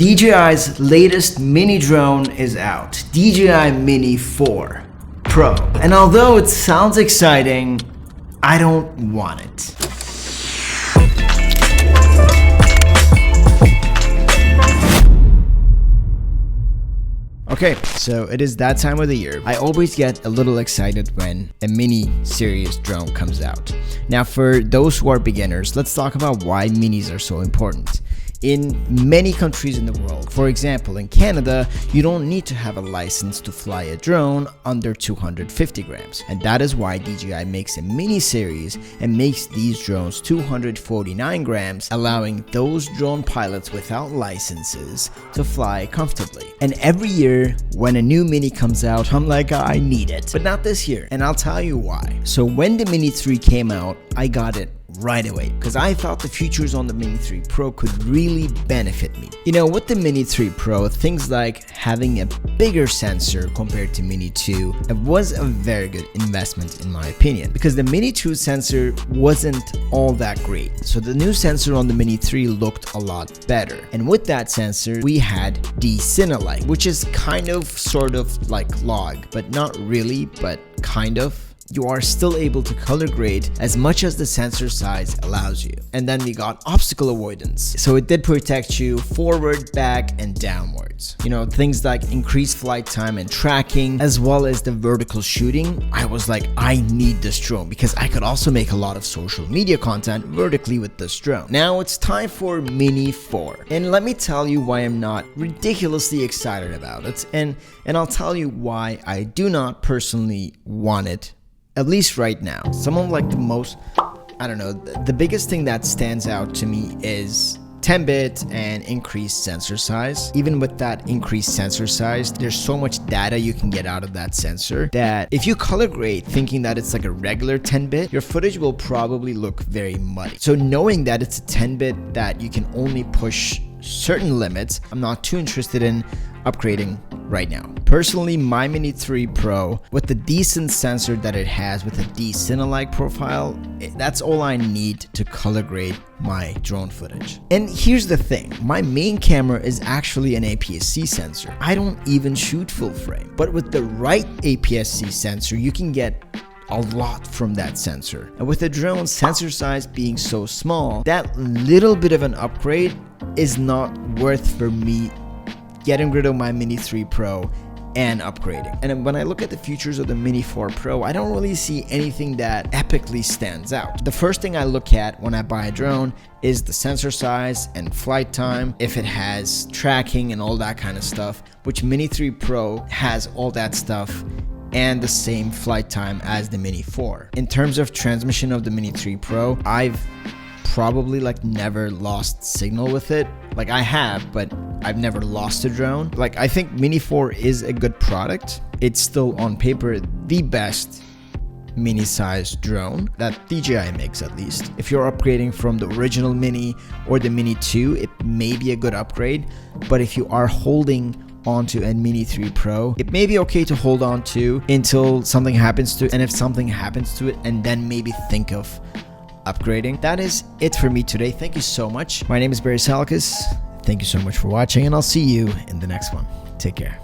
DJI's latest mini drone is out, DJI MINI 4 Pro. And although it sounds exciting, I don't want it. Okay, so it is that time of the year. I always get a little excited when a mini series drone comes out. Now, for those who are beginners, let's talk about why minis are so important. In many countries in the world, for example, in Canada, you don't need to have a license to fly a drone under 250 grams. And that is why DJI makes a mini series and makes these drones 249 grams, allowing those drone pilots without licenses to fly comfortably. And every year, when a new mini comes out, I'm like, I need it. But not this year, and I'll tell you why. So when the Mini 3 came out, I got it right away because I thought the features on the Mini 3 Pro could really benefit me. You know, with the Mini 3 Pro, things like having a bigger sensor compared to Mini 2, it was a very good investment in my opinion, because the Mini 2 sensor wasn't all that great. So the new sensor on the Mini 3 looked a lot better. And with that sensor, we had D-Cinelight, which is kind of sort of like log, but not really, but kind of. You are still able to color grade as much as the sensor size allows you. And then we got obstacle avoidance. So it did protect you forward, back, and downwards. You know, things like increased flight time and tracking, as well as the vertical shooting. I was like, I need this drone because I could also make a lot of social media content vertically with this drone. Now it's time for Mini 4. And let me tell you why I'm not ridiculously excited about it. And I'll tell you why I do not personally want it. At least right now. Some of like the most, I don't know, the biggest thing that stands out to me is 10-bit and increased sensor size. Even with that increased sensor size, there's so much data you can get out of that sensor that if you color grade thinking that it's like a regular 10-bit, your footage will probably look very muddy. So knowing that it's a 10-bit that you can only push certain limits, I'm not too interested in upgrading right now. Personally, my Mini 3 Pro, with the decent sensor that it has with a D-Cinelight profile, that's all I need to color grade my drone footage. And here's the thing, my main camera is actually an APS-C sensor. I don't even shoot full frame, but with the right APS-C sensor, you can get a lot from that sensor. And with the drone sensor size being so small, that little bit of an upgrade is not worth for me getting rid of my Mini 3 Pro and upgrading. And when I look at the features of the Mini 4 Pro, I don't really see anything that epically stands out. The first thing I look at when I buy a drone is the sensor size and flight time, if it has tracking and all that kind of stuff, which Mini 3 Pro has all that stuff and the same flight time as the Mini 4. In terms of transmission of the Mini 3 Pro, I've probably like never lost signal with it. Like I have, but I've never lost a drone. Like I think Mini 4 is a good product. It's still on paper the best mini size drone that DJI makes, at least. If you're upgrading from the original Mini or the Mini 2, it may be a good upgrade, but if you are holding onto a Mini 3 Pro, it may be okay to hold on to until something happens to it, and if something happens to it, and then maybe think of upgrading. That is it for me today. Thank you so much. My name is Barry Salkas. Thank you so much for watching, and I'll see you in the next one. Take care.